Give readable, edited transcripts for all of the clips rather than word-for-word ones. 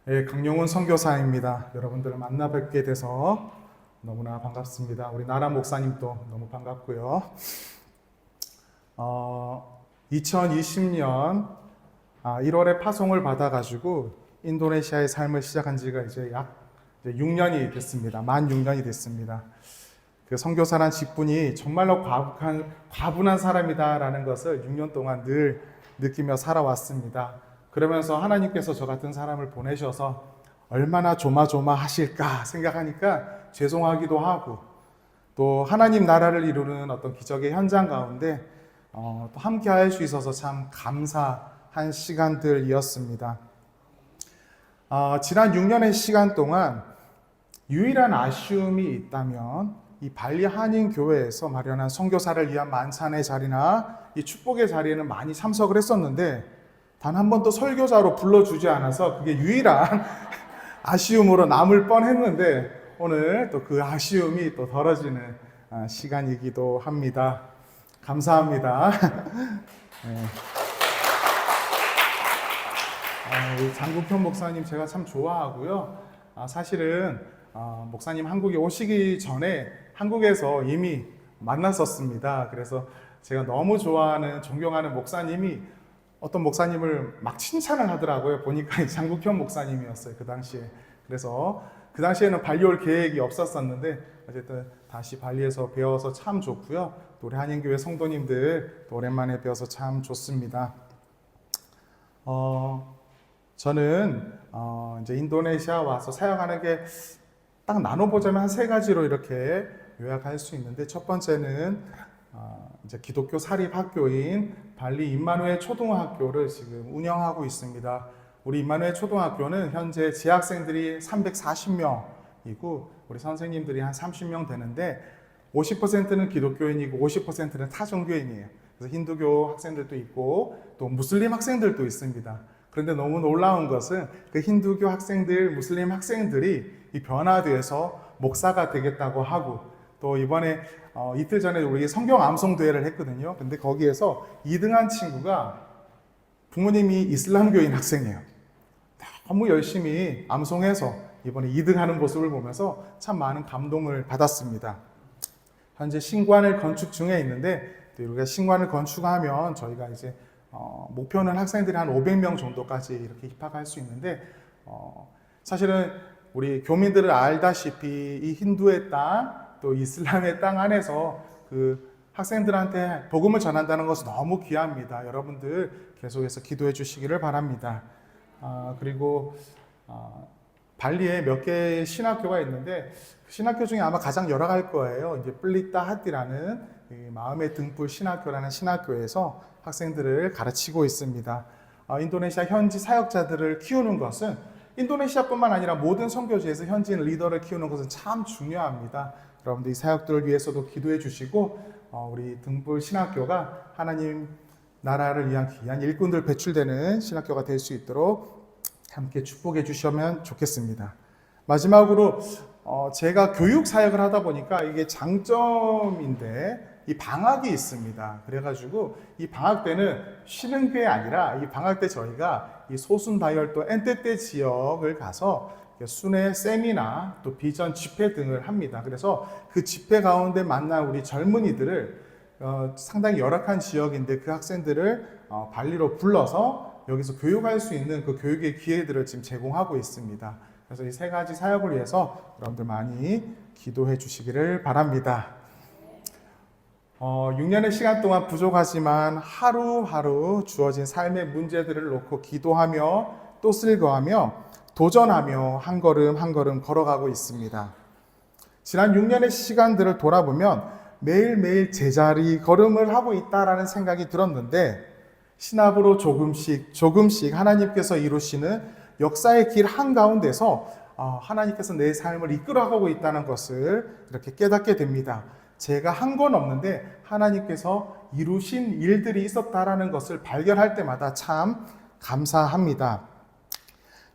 예, 강용훈 선교사입니다. 여러분들을 만나 뵙게 돼서 너무나 반갑습니다. 우리 나라 목사님도 너무 반갑고요. 2020년 1월에 파송을 받아가지고 인도네시아의 삶을 시작한 지가 이제 약 6년이 됐습니다. 만 6년이 됐습니다. 그 선교사란 직분이 정말로 과분한 사람이다라는 것을 6년 동안 늘 느끼며 살아왔습니다. 그러면서 하나님께서 저 같은 사람을 보내셔서 얼마나 조마조마하실까 생각하니까 죄송하기도 하고, 또 하나님 나라를 이루는 어떤 기적의 현장 가운데 또 함께 할 수 있어서 참 감사한 시간들이었습니다. 지난 6년의 시간 동안 유일한 아쉬움이 있다면 이 발리 한인교회에서 마련한 선교사를 위한 만찬의 자리나 이 축복의 자리에는 많이 참석을 했었는데 단 한 번도 설교자로 불러주지 않아서 그게 유일한 아쉬움으로 남을 뻔했는데, 오늘 또 그 아쉬움이 또 덜어지는 시간이기도 합니다. 감사합니다. 네. 우리 장국현 목사님 제가 참 좋아하고요. 사실은 목사님 한국에 오시기 전에 한국에서 이미 만났었습니다. 그래서 제가 너무 좋아하는, 존경하는 목사님이 어떤 목사님을 막 칭찬을 하더라고요. 보니까 장국현 목사님이었어요, 그 당시에. 그래서 그 당시에는 발리 올 계획이 없었었는데 어쨌든 다시 발리에서 배워서 참 좋고요. 또 우리 한인교회 성도님들 또 오랜만에 배워서 참 좋습니다. 저는 이제 인도네시아 와서 사역하는 게 딱 나눠보자면 한 3가지로 이렇게 요약할 수 있는데, 첫 번째는 이제 기독교 사립학교인 발리 임마누엘 초등학교를 지금 운영하고 있습니다. 우리 임마누엘 초등학교는 현재 재학생들이 340명이고 우리 선생님들이 한 30명 되는데 50%는 기독교인이고 50%는 타종교인이에요. 그래서 힌두교 학생들도 있고 또 무슬림 학생들도 있습니다. 그런데 너무 놀라운 것은 그 힌두교 학생들, 무슬림 학생들이 이 변화돼서 목사가 되겠다고 하고, 또 이번에 이틀 전에 우리 성경 암송 대회를 했거든요. 근데 거기에서 2등한 친구가 부모님이 이슬람교인 학생이에요. 너무 열심히 암송해서 이번에 2등하는 모습을 보면서 참 많은 감동을 받았습니다. 현재 신관을 건축 중에 있는데, 또 우리가 신관을 건축하면 저희가 이제 목표는 학생들이 한 500명 정도까지 이렇게 입학할 수 있는데, 사실은 우리 교민들을 알다시피 이 힌두의 땅, 또 이슬람의 땅 안에서 그 학생들한테 복음을 전한다는 것은 너무 귀합니다. 여러분들 계속해서 기도해 주시기를 바랍니다. 그리고 발리에 몇 개의 신학교가 있는데 그 신학교 중에 아마 가장 열악할 거예요. 이제 플리타 하티라는 마음의 등불 신학교라는 신학교에서 학생들을 가르치고 있습니다. 인도네시아 현지 사역자들을 키우는 것은 인도네시아뿐만 아니라 모든 선교지에서 현지인 리더를 키우는 것은 참 중요합니다. 여러분들 이 사역들을 위해서도 기도해 주시고 우리 등불 신학교가 하나님 나라를 위한 귀한 일꾼들 배출되는 신학교가 될 수 있도록 함께 축복해 주시면 좋겠습니다. 마지막으로 제가 교육 사역을 하다 보니까 이게 장점인데 이 방학이 있습니다. 그래가지고 이 방학 때는 쉬는 게 아니라 이 방학 때 저희가 이 소순다이얼도 엔테테 지역을 가서 순회 세미나 또 비전 집회 등을 합니다. 그래서 그 집회 가운데 만난 우리 젊은이들을 상당히 열악한 지역인데 그 학생들을 발리로 불러서 여기서 교육할 수 있는 그 교육의 기회들을 지금 제공하고 있습니다. 그래서 이 3가지 사역을 위해서 여러분들 많이 기도해 주시기를 바랍니다. 6년의 시간 동안 부족하지만 하루하루 주어진 삶의 문제들을 놓고 기도하며 또 슬거하며 도전하며 한 걸음 한 걸음 걸어가고 있습니다. 지난 6년의 시간들을 돌아보면 매일매일 제자리 걸음을 하고 있다라는 생각이 들었는데, 신학으로 조금씩 하나님께서 이루시는 역사의 길 한가운데서 하나님께서 내 삶을 이끌어가고 있다는 것을 이렇게 깨닫게 됩니다. 제가 한 건 없는데 하나님께서 이루신 일들이 있었다라는 것을 발견할 때마다 참 감사합니다.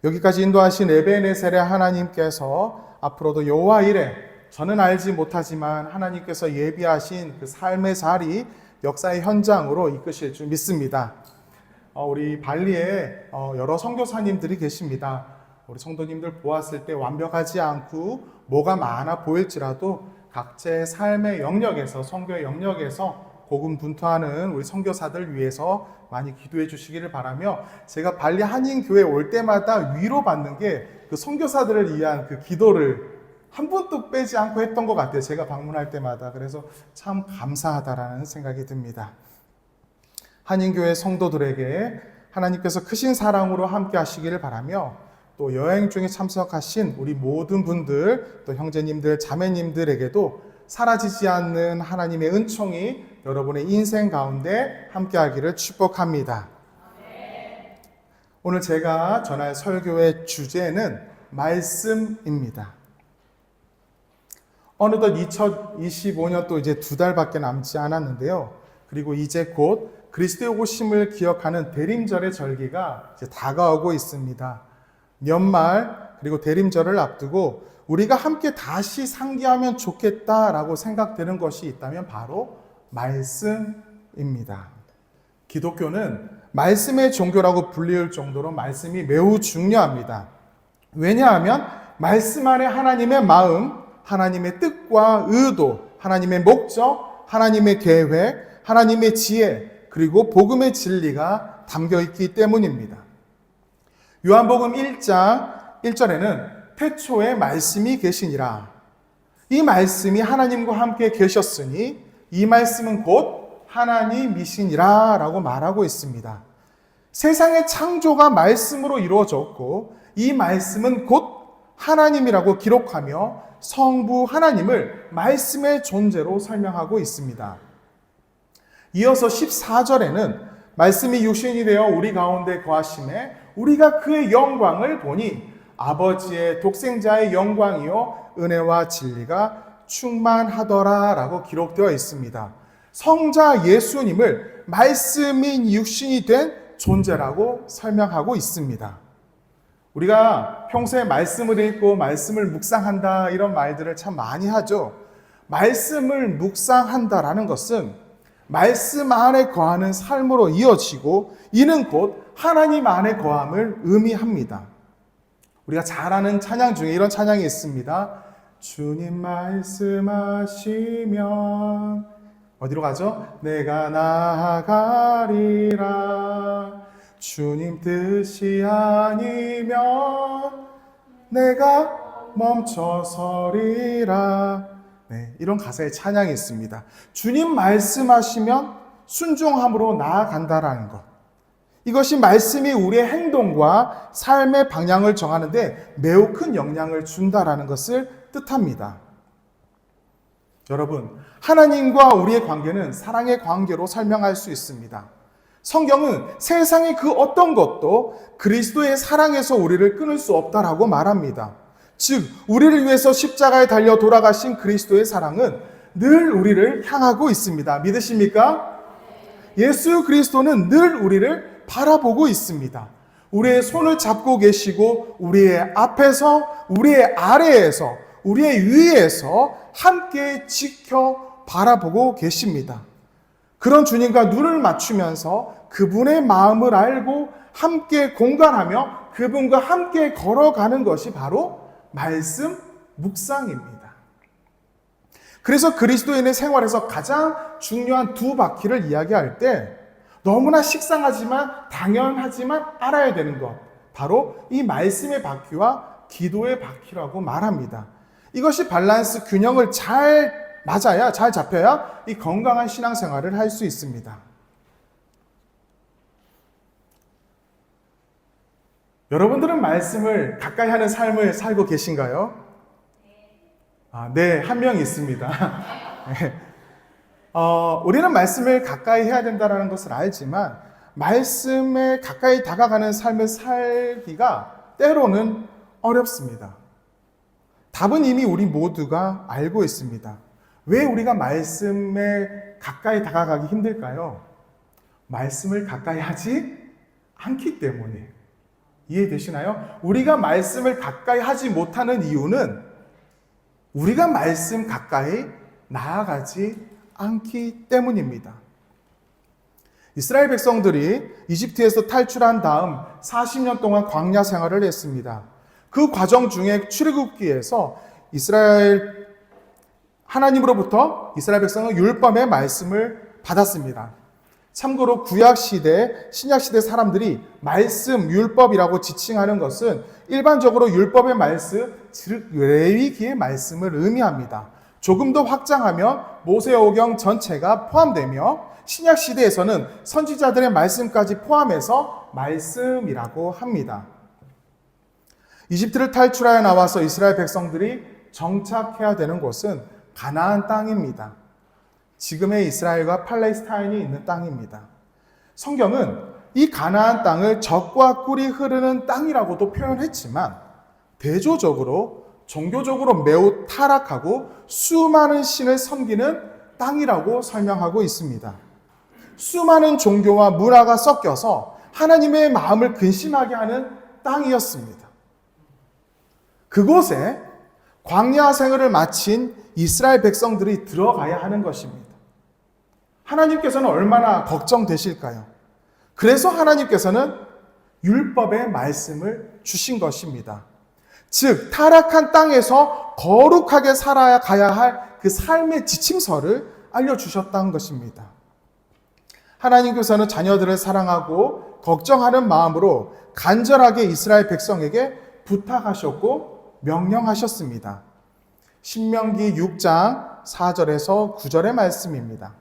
여기까지 인도하신 에베네셀의 하나님께서 앞으로도 여호와 이레, 저는 알지 못하지만 하나님께서 예비하신 그 삶의 자리, 역사의 현장으로 이끄실 줄 믿습니다. 우리 발리에 여러 선교사님들이 계십니다. 우리 성도님들 보았을 때 완벽하지 않고 뭐가 많아 보일지라도 각자의 삶의 영역에서, 선교의 영역에서 고군분투하는 우리 선교사들 위해서 많이 기도해 주시기를 바라며, 제가 발리 한인교회 올 때마다 위로받는 게 그 선교사들을 위한 그 기도를 한 번도 빼지 않고 했던 것 같아요. 제가 방문할 때마다. 그래서 참 감사하다라는 생각이 듭니다. 한인교회 성도들에게 하나님께서 크신 사랑으로 함께 하시기를 바라며, 또 여행 중에 참석하신 우리 모든 분들, 또 형제님들, 자매님들에게도 사라지지 않는 하나님의 은총이 여러분의 인생 가운데 함께 하기를 축복합니다. 오늘 제가 전할 설교의 주제는 말씀입니다. 어느덧 2025년 또 이제 2달밖에 남지 않았는데요. 그리고 이제 곧 그리스도의 오심을 기억하는 대림절의 절기가 이제 다가오고 있습니다. 연말 그리고 대림절을 앞두고 우리가 함께 다시 상기하면 좋겠다라고 생각되는 것이 있다면 바로 말씀입니다. 기독교는 말씀의 종교라고 불릴 정도로 말씀이 매우 중요합니다. 왜냐하면 말씀 안에 하나님의 마음, 하나님의 뜻과 의도, 하나님의 목적, 하나님의 계획, 하나님의 지혜, 그리고 복음의 진리가 담겨 있기 때문입니다. 요한복음 1장 1절에는 태초에 말씀이 계시니라. 이 말씀이 하나님과 함께 계셨으니 이 말씀은 곧 하나님이시니라 라고 말하고 있습니다. 세상의 창조가 말씀으로 이루어졌고 이 말씀은 곧 하나님이라고 기록하며 성부 하나님을 말씀의 존재로 설명하고 있습니다. 이어서 14절에는 말씀이 육신이 되어 우리 가운데 거하심에 우리가 그의 영광을 보니 아버지의 독생자의 영광이요 은혜와 진리가 충만하더라 라고 기록되어 있습니다. 성자 예수님을 말씀인 육신이 된 존재라고 설명하고 있습니다. 우리가 평소에 말씀을 읽고 말씀을 묵상한다 이런 말들을 참 많이 하죠. 말씀을 묵상한다라는 것은 말씀 안에 거하는 삶으로 이어지고 이는 곧 하나님 안에 거함을 의미합니다. 우리가 잘 아는 찬양 중에 이런 찬양이 있습니다. 주님 말씀하시면 어디로 가죠? 내가 나아가리라. 주님 뜻이 아니면 내가 멈춰서리라. 네, 이런 가사의 찬양이 있습니다. 주님 말씀하시면 순종함으로 나아간다라는 것. 이것이 말씀이 우리의 행동과 삶의 방향을 정하는데 매우 큰 영향을 준다라는 것을 뜻합니다. 여러분, 하나님과 우리의 관계는 사랑의 관계로 설명할 수 있습니다. 성경은 세상의 그 어떤 것도 그리스도의 사랑에서 우리를 끊을 수 없다라고 말합니다. 즉, 우리를 위해서 십자가에 달려 돌아가신 그리스도의 사랑은 늘 우리를 향하고 있습니다. 믿으십니까? 예수 그리스도는 늘 우리를 바라보고 있습니다. 우리의 손을 잡고 계시고 우리의 앞에서, 우리의 아래에서, 우리의 위에서 함께 지켜 바라보고 계십니다. 그런 주님과 눈을 맞추면서 그분의 마음을 알고 함께 공감하며 그분과 함께 걸어가는 것이 바로 말씀 묵상입니다. 그래서 그리스도인의 생활에서 가장 중요한 두 바퀴를 이야기할 때 너무나 식상하지만 당연하지만 알아야 되는 것, 바로 이 말씀의 바퀴와 기도의 바퀴라고 말합니다. 이것이 밸런스, 균형을 잘 맞아야, 잘 잡혀야 이 건강한 신앙생활을 할 수 있습니다. 여러분들은 말씀을 가까이 하는 삶을 살고 계신가요? 네, 한 명 있습니다. 네. 우리는 말씀을 가까이 해야 된다는 것을 알지만 말씀에 가까이 다가가는 삶을 살기가 때로는 어렵습니다. 답은 이미 우리 모두가 알고 있습니다. 왜 우리가 말씀에 가까이 다가가기 힘들까요? 말씀을 가까이 하지 않기 때문에. 이해되시나요? 우리가 말씀을 가까이 하지 못하는 이유는 우리가 말씀 가까이 나아가지 않기 때문입니다. 이스라엘 백성들이 이집트에서 탈출한 다음 40년 동안 광야 생활을 했습니다. 그 과정 중에 출애굽기에서 하나님으로부터 이스라엘 백성은 율법의 말씀을 받았습니다. 참고로 구약시대, 신약시대 사람들이 말씀, 율법이라고 지칭하는 것은 일반적으로 율법의 말씀, 즉 레위기의 말씀을 의미합니다. 조금 더 확장하면 모세오경 전체가 포함되며 신약시대에서는 선지자들의 말씀까지 포함해서 말씀이라고 합니다. 이집트를 탈출하여 나와서 이스라엘 백성들이 정착해야 되는 곳은 가나안 땅입니다. 지금의 이스라엘과 팔레스타인이 있는 땅입니다. 성경은 이 가나안 땅을 젖과 꿀이 흐르는 땅이라고도 표현했지만 대조적으로 종교적으로 매우 타락하고 수많은 신을 섬기는 땅이라고 설명하고 있습니다. 수많은 종교와 문화가 섞여서 하나님의 마음을 근심하게 하는 땅이었습니다. 그곳에 광야 생활을 마친 이스라엘 백성들이 들어가야 하는 것입니다. 하나님께서는 얼마나 걱정되실까요? 그래서 하나님께서는 율법의 말씀을 주신 것입니다. 즉 타락한 땅에서 거룩하게 살아가야 할 그 삶의 지침서를 알려주셨다는 것입니다. 하나님께서는 자녀들을 사랑하고 걱정하는 마음으로 간절하게 이스라엘 백성에게 부탁하셨고 명령하셨습니다. 신명기 6장 4절에서 9절의 말씀입니다.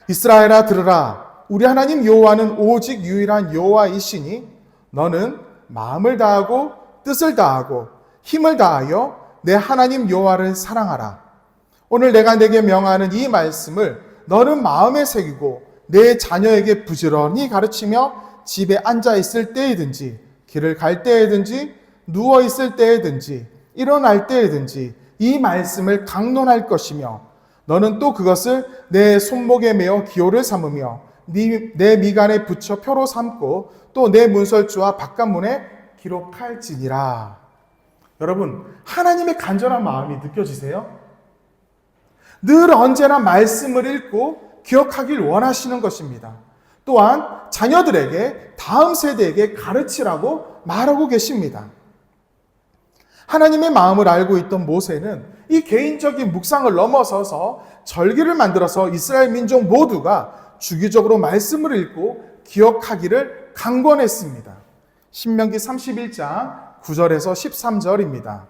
이스라엘아 들으라. 우리 하나님 여호와는 오직 유일한 여호와이시니 너는 마음을 다하고 뜻을 다하고 힘을 다하여 내 하나님 여호와를 사랑하라. 오늘 내가 내게 명하는 이 말씀을 너는 마음에 새기고 내 자녀에게 부지런히 가르치며 집에 앉아 있을 때이든지 길을 갈 때이든지 누워 있을 때이든지 일어날 때이든지 이 말씀을 강론할 것이며 너는 또 그것을 내 손목에 메어 기호를 삼으며 내 미간에 붙여 표로 삼고 또 내 문설주와 바깥문에 기록할지니라. 여러분, 하나님의 간절한 마음이 느껴지세요? 늘 언제나 말씀을 읽고 기억하길 원하시는 것입니다. 또한 자녀들에게 다음 세대에게 가르치라고 말하고 계십니다. 하나님의 마음을 알고 있던 모세는 이 개인적인 묵상을 넘어서서 절기를 만들어서 이스라엘 민족 모두가 주기적으로 말씀을 읽고 기억하기를 강권했습니다. 신명기 31장 9절에서 13절입니다.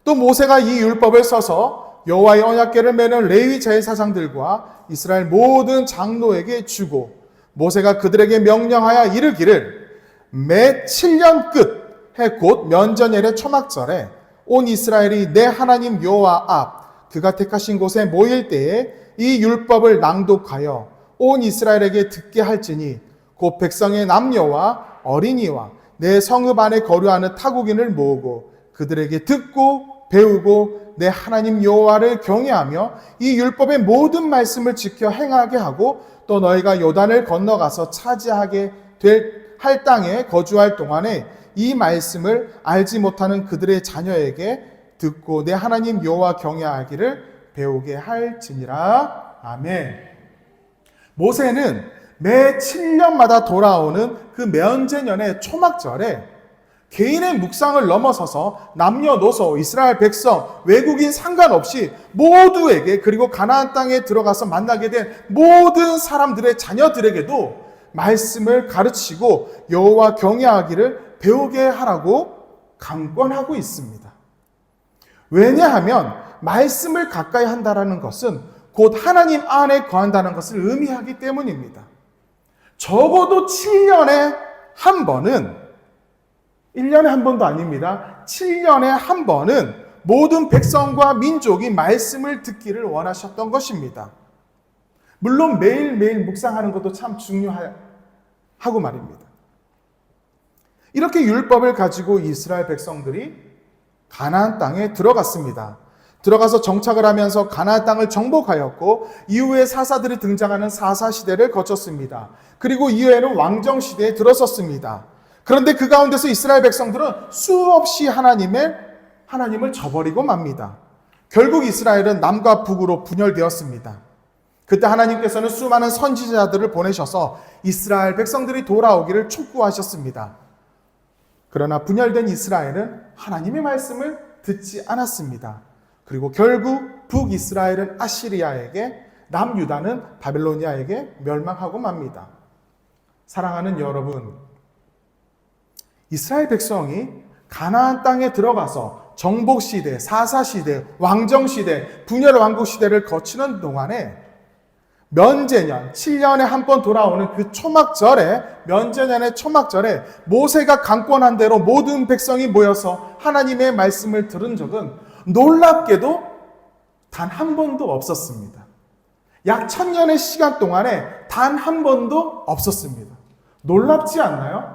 또 모세가 이 율법을 써서 여호와의 언약궤를 매는 레위 제사장들과 이스라엘 모든 장로에게 주고 모세가 그들에게 명령하여 이르기를 매 7년 끝해 곧 면전일의 초막절에 온 이스라엘이 내 하나님 여호와 앞 그가 택하신 곳에 모일 때에 이 율법을 낭독하여 온 이스라엘에게 듣게 할지니 곧 백성의 남녀와 어린이와 내 성읍 안에 거류하는 타국인을 모으고 그들에게 듣고 배우고 내 하나님 여호와를 경외하며 이 율법의 모든 말씀을 지켜 행하게 하고 또 너희가 요단을 건너가서 차지하게 할 땅에 거주할 동안에 이 말씀을 알지 못하는 그들의 자녀에게 듣고 내 하나님 여호와 경외하기를 배우게 할지니라. 아멘. 모세는 매 7년마다 돌아오는 그 면제년의 초막절에 개인의 묵상을 넘어서서 남녀노소, 이스라엘 백성, 외국인 상관없이 모두에게 그리고 가나안 땅에 들어가서 만나게 된 모든 사람들의 자녀들에게도 말씀을 가르치고 여호와 경외하기를 배우게 하라고 강권하고 있습니다. 왜냐하면 말씀을 가까이 한다는 것은 곧 하나님 안에 거한다는 것을 의미하기 때문입니다. 적어도 7년에 한 번은 1년에 한 번도 아닙니다. 7년에 한 번은 모든 백성과 민족이 말씀을 듣기를 원하셨던 것입니다. 물론 매일매일 묵상하는 것도 참 중요하고 말입니다. 이렇게 율법을 가지고 이스라엘 백성들이 가나안 땅에 들어갔습니다. 들어가서 정착을 하면서 가나안 땅을 정복하였고 이후에 사사들이 등장하는 사사시대를 거쳤습니다. 그리고 이후에는 왕정시대에 들어섰습니다. 그런데 그 가운데서 이스라엘 백성들은 수없이 하나님을 저버리고 맙니다. 결국 이스라엘은 남과 북으로 분열되었습니다. 그때 하나님께서는 수많은 선지자들을 보내셔서 이스라엘 백성들이 돌아오기를 촉구하셨습니다. 그러나 분열된 이스라엘은 하나님의 말씀을 듣지 않았습니다. 그리고 결국 북이스라엘은 아시리아에게, 남유다는 바벨로니아에게 멸망하고 맙니다. 사랑하는 여러분, 이스라엘 백성이 가나안 땅에 들어가서 정복시대, 사사시대, 왕정시대, 분열 왕국시대를 거치는 동안에 면제년, 7년에 한 번 돌아오는 그 초막절에, 면제년의 초막절에 모세가 강권한 대로 모든 백성이 모여서 하나님의 말씀을 들은 적은 놀랍게도 단 한 번도 없었습니다. 약 1000년의 시간 동안에 단 한 번도 없었습니다. 놀랍지 않나요?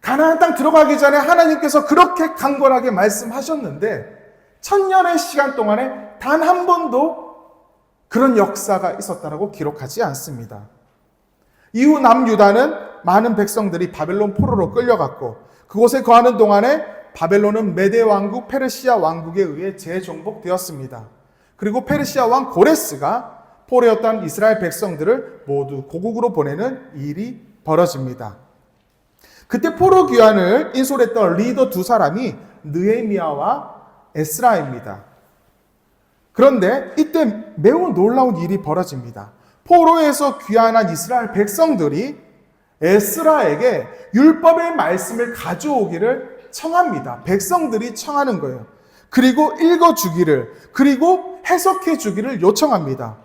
가나안 땅 들어가기 전에 하나님께서 그렇게 강건하게 말씀하셨는데 1000년의 시간 동안에 단 한 번도 그런 역사가 있었다라고 기록하지 않습니다. 이후 남유다는 많은 백성들이 바벨론 포로로 끌려갔고 그곳에 거하는 동안에 바벨론은 메대 왕국, 페르시아 왕국에 의해 재정복되었습니다. 그리고 페르시아 왕 고레스가 포로였던 이스라엘 백성들을 모두 고국으로 보내는 일이 벌어집니다. 그때 포로 귀환을 인솔했던 리더 두 사람이 느헤미야와 에스라입니다. 그런데 이때 매우 놀라운 일이 벌어집니다. 포로에서 귀환한 이스라엘 백성들이 에스라에게 율법의 말씀을 가져오기를 청합니다. 백성들이 청하는 거예요. 그리고 읽어주기를, 그리고 해석해주기를 요청합니다.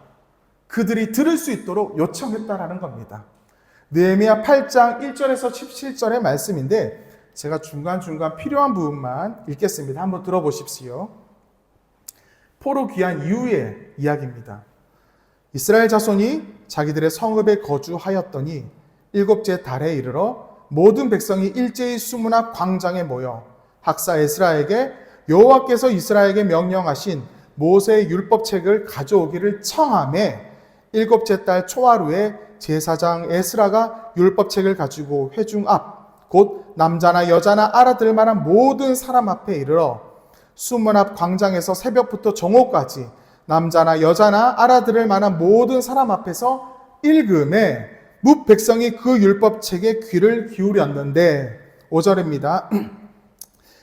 그들이 들을 수 있도록 요청했다라는 겁니다. 느헤미야 8장 1절에서 17절의 말씀인데 제가 중간중간 필요한 부분만 읽겠습니다. 한번 들어보십시오. 포로 귀환 이후의 이야기입니다. 이스라엘 자손이 자기들의 성읍에 거주하였더니 7째 달에 이르러 모든 백성이 일제히 수문 앞 광장에 모여 학사 에스라에게 여호와께서 이스라엘에게 명령하신 모세의 율법책을 가져오기를 청하매 7째 달 초하루에 제사장 에스라가 율법책을 가지고 회중 앞, 곧 남자나 여자나 알아들 만한 모든 사람 앞에 이르러 수문 앞 광장에서 새벽부터 정오까지 남자나 여자나 알아들을 만한 모든 사람 앞에서 읽음에 뭇 백성이 그 율법책에 귀를 기울였는데 5절입니다.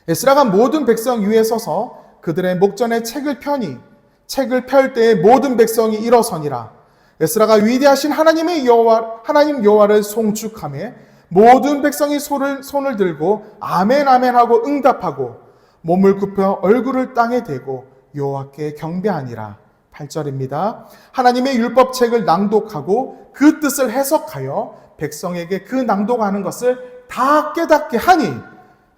에스라가 모든 백성 위에 서서 그들의 목전에 책을 펴니 책을 펼 때에 모든 백성이 일어서니라. 에스라가 위대하신 하나님 여호와를 송축하며 모든 백성이 손을 들고 아멘 아멘 하고 응답하고 몸을 굽혀 얼굴을 땅에 대고 여호와께 경배하니라. 8절입니다. 하나님의 율법책을 낭독하고 그 뜻을 해석하여 백성에게 그 낭독하는 것을 다 깨닫게 하니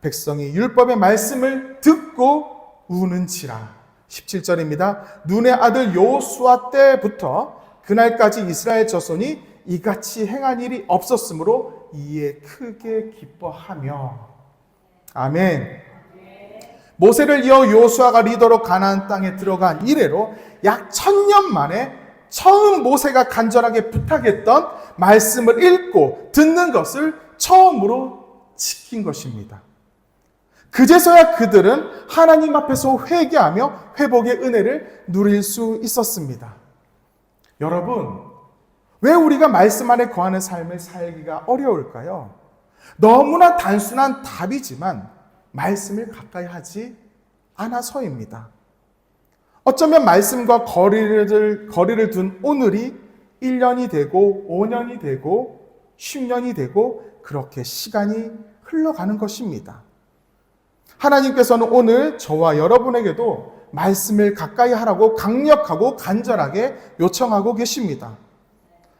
백성이 율법의 말씀을 듣고 우는지라. 17절입니다. 눈의 아들 여호수아 때부터 그날까지 이스라엘 자손이 이같이 행한 일이 없었으므로 이에 크게 기뻐하며. 아멘. 모세를 이어 여호수아가 리더로 가나안 땅에 들어간 이래로 약 1000년 만에 처음 모세가 간절하게 부탁했던 말씀을 읽고 듣는 것을 처음으로 지킨 것입니다. 그제서야 그들은 하나님 앞에서 회개하며 회복의 은혜를 누릴 수 있었습니다. 여러분, 왜 우리가 말씀 안에 거하는 삶을 살기가 어려울까요? 너무나 단순한 답이지만 말씀을 가까이 하지 않아서입니다. 어쩌면 말씀과 거리를 둔 오늘이 1년이 되고 5년이 되고 10년이 되고 그렇게 시간이 흘러가는 것입니다. 하나님께서는 오늘 저와 여러분에게도 말씀을 가까이 하라고 강력하고 간절하게 요청하고 계십니다.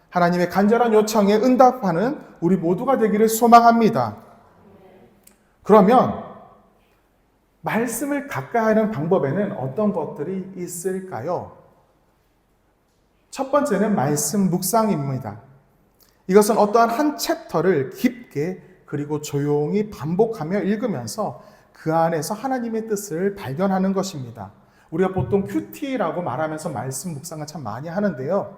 하나님의 간절한 요청에 응답하는 우리 모두가 되기를 소망합니다. 그러면 말씀을 가까이 하는 방법에는 어떤 것들이 있을까요? 첫 번째는 말씀 묵상입니다. 이것은 어떠한 한 챕터를 깊게 그리고 조용히 반복하며 읽으면서 그 안에서 하나님의 뜻을 발견하는 것입니다. 우리가 보통 큐티라고 말하면서 말씀 묵상을 참 많이 하는데요.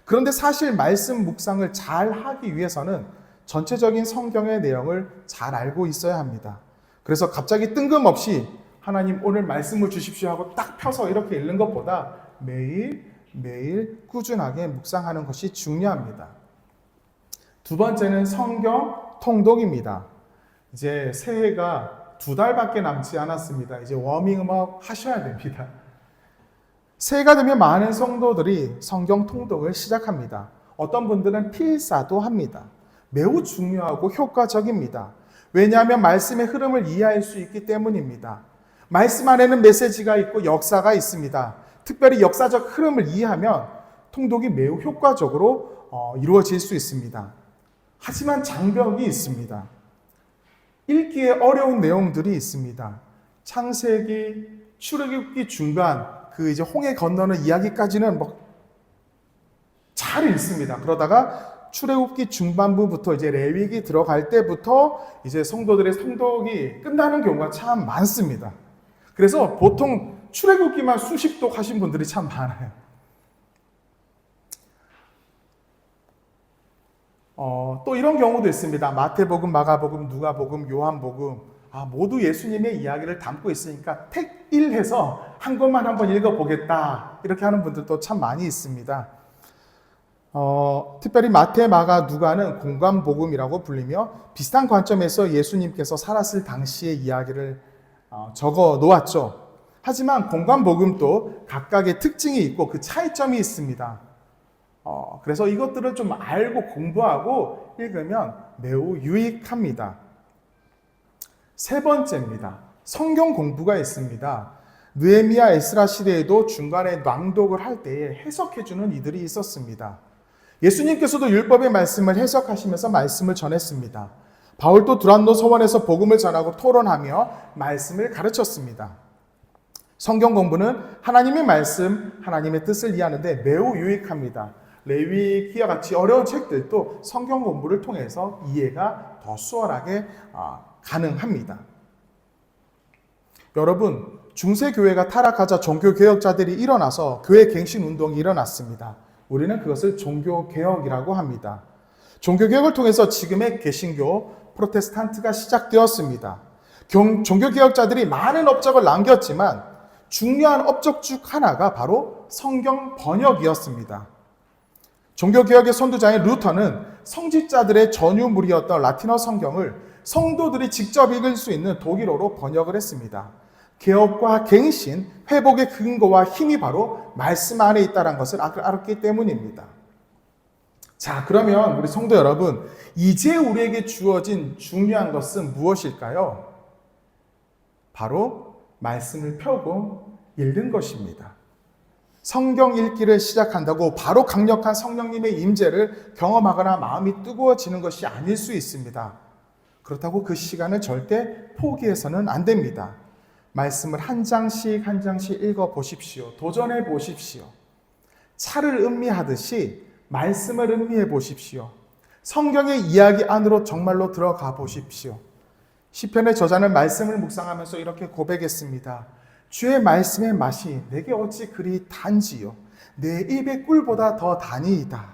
그런데 사실 말씀 묵상을 잘 하기 위해서는 전체적인 성경의 내용을 잘 알고 있어야 합니다. 그래서 갑자기 뜬금없이 하나님 오늘 말씀을 주십시오 하고 딱 펴서 이렇게 읽는 것보다 매일 꾸준하게 묵상하는 것이 중요합니다. 두 번째는 성경 통독입니다. 이제 새해가 2달밖에 남지 않았습니다. 이제 워밍업 하셔야 됩니다. 새해가 되면 많은 성도들이 성경 통독을 시작합니다. 어떤 분들은 필사도 합니다. 매우 중요하고 효과적입니다. 왜냐하면 말씀의 흐름을 이해할 수 있기 때문입니다. 말씀 안에는 메시지가 있고 역사가 있습니다. 특별히 역사적 흐름을 이해하면 통독이 매우 효과적으로 이루어질 수 있습니다. 하지만 장벽이 있습니다. 읽기에 어려운 내용들이 있습니다. 창세기, 출애굽기 중간, 이제 홍해 건너는 이야기까지는 잘 읽습니다. 그러다가 출애굽기 중반부부터 이제 레위기 들어갈 때부터 이제 성도들의 통독이 끝나는 경우가 참 많습니다. 그래서 보통 출애굽기만 수십독 하신 분들이 참 많아요. 또 이런 경우도 있습니다. 마태복음, 마가복음, 누가복음, 요한복음 모두 예수님의 이야기를 담고 있으니까 택일해서 한 것만 한번 읽어보겠다 이렇게 하는 분들도 참 많이 있습니다. 특별히 마태, 마가, 누가는 공관복음이라고 불리며 비슷한 관점에서 예수님께서 살았을 당시의 이야기를 적어 놓았죠. 하지만 공관복음도 각각의 특징이 있고 그 차이점이 있습니다. 그래서 이것들을 좀 알고 공부하고 읽으면 매우 유익합니다. 세 번째입니다. 성경 공부가 있습니다. 느헤미야, 에스라 시대에도 중간에 낭독을 할 때에 해석해주는 이들이 있었습니다. 예수님께서도 율법의 말씀을 해석하시면서 말씀을 전했습니다. 바울도 두란노 서원에서 복음을 전하고 토론하며 말씀을 가르쳤습니다. 성경 공부는 하나님의 말씀, 하나님의 뜻을 이해하는데 매우 유익합니다. 레위기와 같이 어려운 책들도 성경 공부를 통해서 이해가 더 수월하게 가능합니다. 여러분, 중세교회가 타락하자 종교개혁자들이 일어나서 교회 갱신 운동이 일어났습니다. 우리는 그것을 종교개혁이라고 합니다. 종교개혁을 통해서 지금의 개신교, 프로테스탄트가 시작되었습니다. 종교개혁자들이 많은 업적을 남겼지만 중요한 업적 중 하나가 바로 성경 번역이었습니다. 종교개혁의 선두자인 루터는 성직자들의 전유물이었던 라틴어 성경을 성도들이 직접 읽을 수 있는 독일어로 번역을 했습니다. 개혁과 갱신, 회복의 근거와 힘이 바로 말씀 안에 있다는 것을 알았기 때문입니다. 자, 그러면 우리 성도 여러분, 이제 우리에게 주어진 중요한 것은 무엇일까요? 바로 말씀을 펴고 읽는 것입니다. 성경 읽기를 시작한다고 바로 강력한 성령님의 임재를 경험하거나 마음이 뜨거워지는 것이 아닐 수 있습니다. 그렇다고 그 시간을 절대 포기해서는 안 됩니다. 말씀을 한 장씩 한 장씩 읽어보십시오. 도전해 보십시오. 차를 음미하듯이 말씀을 음미해 보십시오. 성경의 이야기 안으로 정말로 들어가 보십시오. 시편의 저자는 말씀을 묵상하면서 이렇게 고백했습니다. 주의 말씀의 맛이 내게 어찌 그리 단지요. 내 입의 꿀보다 더 다니이다.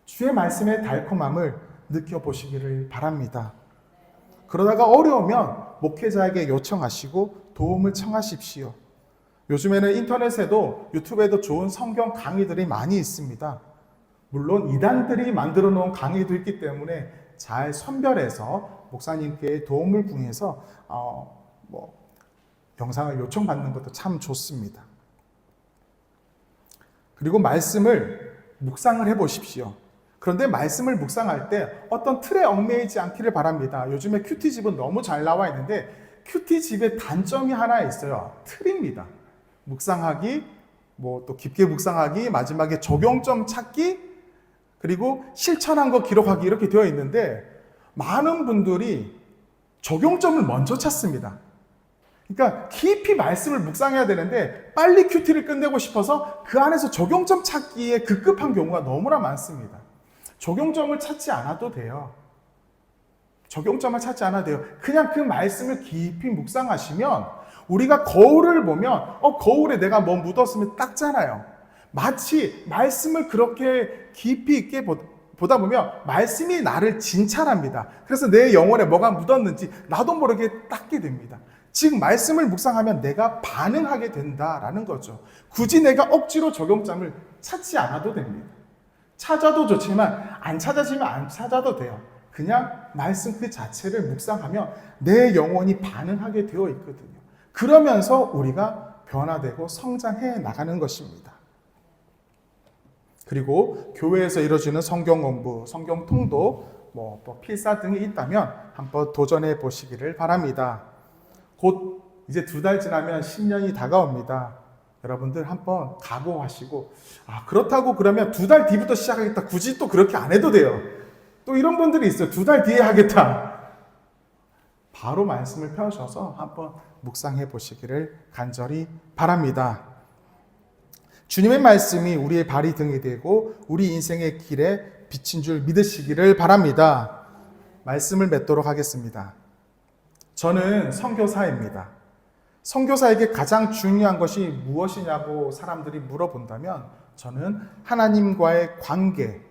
주의 말씀의 달콤함을 느껴보시기를 바랍니다. 그러다가 어려우면 목회자에게 요청하시고 도움을 청하십시오. 요즘에는 인터넷에도 유튜브에도 좋은 성경 강의들이 많이 있습니다. 물론 이단들이 만들어 놓은 강의도 있기 때문에 잘 선별해서 목사님께 도움을 구해서 영상을 요청받는 것도 참 좋습니다. 그리고 말씀을 묵상을 해보십시오. 그런데 말씀을 묵상할 때 어떤 틀에 얽매이지 않기를 바랍니다. 요즘에 큐티집은 너무 잘 나와 있는데 큐티집의 단점이 하나 있어요. 틀입니다. 묵상하기, 또 깊게 묵상하기, 마지막에 적용점 찾기, 그리고 실천한 거 기록하기 이렇게 되어 있는데 많은 분들이 적용점을 먼저 찾습니다. 그러니까 깊이 말씀을 묵상해야 되는데 빨리 큐티를 끝내고 싶어서 그 안에서 적용점 찾기에 급급한 경우가 너무나 많습니다. 적용점을 찾지 않아도 돼요. 적용점을 찾지 않아도 돼요. 그냥 그 말씀을 깊이 묵상하시면 우리가 거울을 보면 거울에 내가 뭐 묻었으면 닦잖아요. 마치 말씀을 그렇게 깊이 있게 보다 보면 말씀이 나를 진찰합니다. 그래서 내 영혼에 뭐가 묻었는지 나도 모르게 닦게 됩니다. 즉 말씀을 묵상하면 내가 반응하게 된다라는 거죠. 굳이 내가 억지로 적용점을 찾지 않아도 됩니다. 찾아도 좋지만 안 찾아지면 안 찾아도 돼요. 그냥 말씀 그 자체를 묵상하면 내 영혼이 반응하게 되어 있거든요. 그러면서 우리가 변화되고 성장해 나가는 것입니다. 그리고 교회에서 이루어지는 성경 공부, 성경 통독, 또 필사 등이 있다면 한번 도전해 보시기를 바랍니다. 곧 이제 2달 지나면 신년이 다가옵니다. 여러분들 한번 각오하시고, 그렇다고 그러면 2달 뒤부터 시작하겠다. 굳이 또 그렇게 안 해도 돼요. 또 이런 분들이 있어요. 2달 뒤에 하겠다. 바로 말씀을 펴셔서 한번 묵상해 보시기를 간절히 바랍니다. 주님의 말씀이 우리의 발이 등이 되고 우리 인생의 길에 빛인 줄 믿으시기를 바랍니다. 말씀을 맺도록 하겠습니다. 저는 선교사입니다. 선교사에게 가장 중요한 것이 무엇이냐고 사람들이 물어본다면 저는 하나님과의 관계,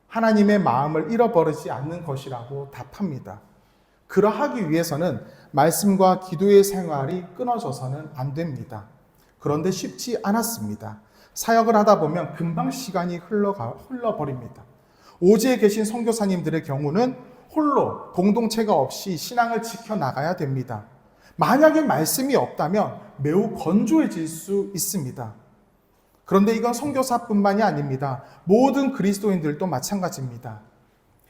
하나님의 마음을 잃어버리지 않는 것이라고 답합니다. 그러하기 위해서는 말씀과 기도의 생활이 끊어져서는 안 됩니다. 그런데 쉽지 않았습니다. 사역을 하다 보면 금방 시간이 흘러버립니다. 오지에 계신 선교사님들의 경우는 홀로 공동체가 없이 신앙을 지켜나가야 됩니다. 만약에 말씀이 없다면 매우 건조해질 수 있습니다. 그런데 이건 선교사뿐만이 아닙니다. 모든 그리스도인들도 마찬가지입니다.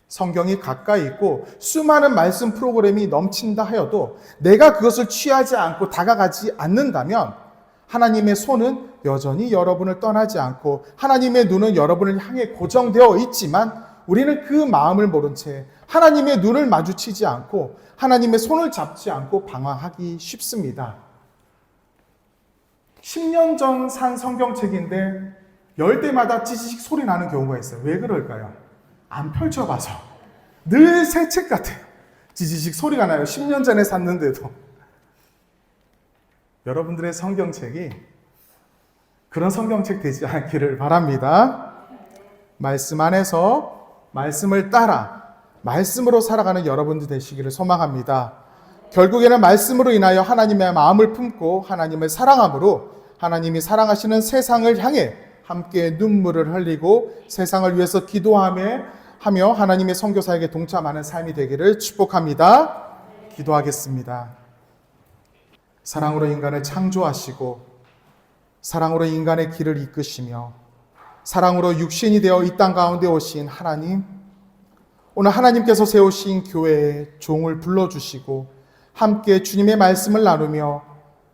성경이 가까이 있고 수많은 말씀 프로그램이 넘친다 하여도 내가 그것을 취하지 않고 다가가지 않는다면 하나님의 손은 여전히 여러분을 떠나지 않고 하나님의 눈은 여러분을 향해 고정되어 있지만 우리는 그 마음을 모른 채 하나님의 눈을 마주치지 않고 하나님의 손을 잡지 않고 방황하기 쉽습니다. 10년 전 산 성경책인데 열 때마다 찌지직 소리 나는 경우가 있어요. 왜 그럴까요? 안 펼쳐봐서. 늘 새 책 같아요. 찌지직 소리가 나요. 10년 전에 샀는데도. 여러분들의 성경책이 그런 성경책 되지 않기를 바랍니다. 말씀 안에서 말씀을 따라 말씀으로 살아가는 여러분들 되시기를 소망합니다. 결국에는 말씀으로 인하여 하나님의 마음을 품고 하나님을 사랑함으로 하나님이 사랑하시는 세상을 향해 함께 눈물을 흘리고 세상을 위해서 기도하며 하나님의 선교사에게 동참하는 삶이 되기를 축복합니다. 기도하겠습니다. 사랑으로 인간을 창조하시고 사랑으로 인간의 길을 이끄시며 사랑으로 육신이 되어 이 땅 가운데 오신 하나님, 오늘 하나님께서 세우신 교회에 종을 불러주시고 함께 주님의 말씀을 나누며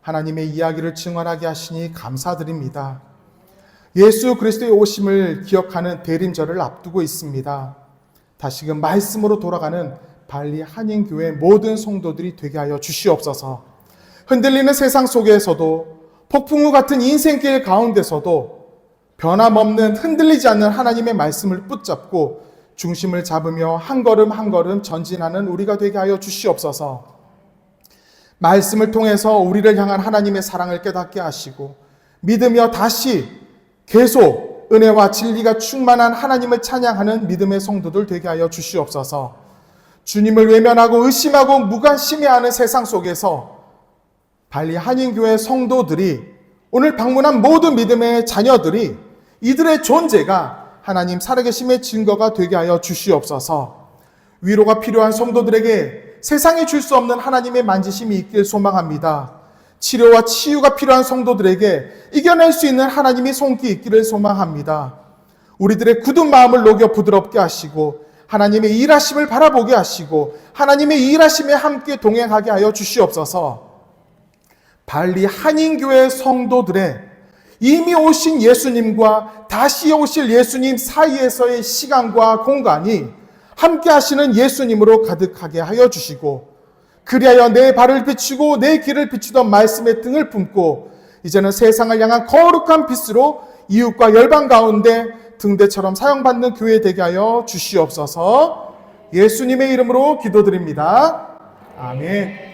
하나님의 이야기를 증언하게 하시니 감사드립니다. 예수 그리스도의 오심을 기억하는 대림절을 앞두고 있습니다. 다시금 말씀으로 돌아가는 발리 한인교회 모든 성도들이 되게 하여 주시옵소서. 흔들리는 세상 속에서도 폭풍우 같은 인생길 가운데서도 변함없는 흔들리지 않는 하나님의 말씀을 붙잡고 중심을 잡으며 한 걸음 한 걸음 전진하는 우리가 되게 하여 주시옵소서. 말씀을 통해서 우리를 향한 하나님의 사랑을 깨닫게 하시고 믿으며 다시 계속 은혜와 진리가 충만한 하나님을 찬양하는 믿음의 성도들 되게 하여 주시옵소서. 주님을 외면하고 의심하고 무관심해하는 세상 속에서 발리 한인교회 성도들이 오늘 방문한 모든 믿음의 자녀들이 이들의 존재가 하나님 살아계심의 증거가 되게 하여 주시옵소서. 위로가 필요한 성도들에게 세상이 줄 수 없는 하나님의 만지심이 있길 소망합니다. 치료와 치유가 필요한 성도들에게 이겨낼 수 있는 하나님의 손길이 있기를 소망합니다. 우리들의 굳은 마음을 녹여 부드럽게 하시고 하나님의 일하심을 바라보게 하시고 하나님의 일하심에 함께 동행하게 하여 주시옵소서. 발리 한인교회 성도들의 이미 오신 예수님과 다시 오실 예수님 사이에서의 시간과 공간이 함께 하시는 예수님으로 가득하게 하여 주시고 그리하여 내 발을 비추고 내 길을 비추던 말씀의 등을 품고 이제는 세상을 향한 거룩한 빛으로 이웃과 열방 가운데 등대처럼 사용받는 교회 되게 하여 주시옵소서. 예수님의 이름으로 기도드립니다. 아멘.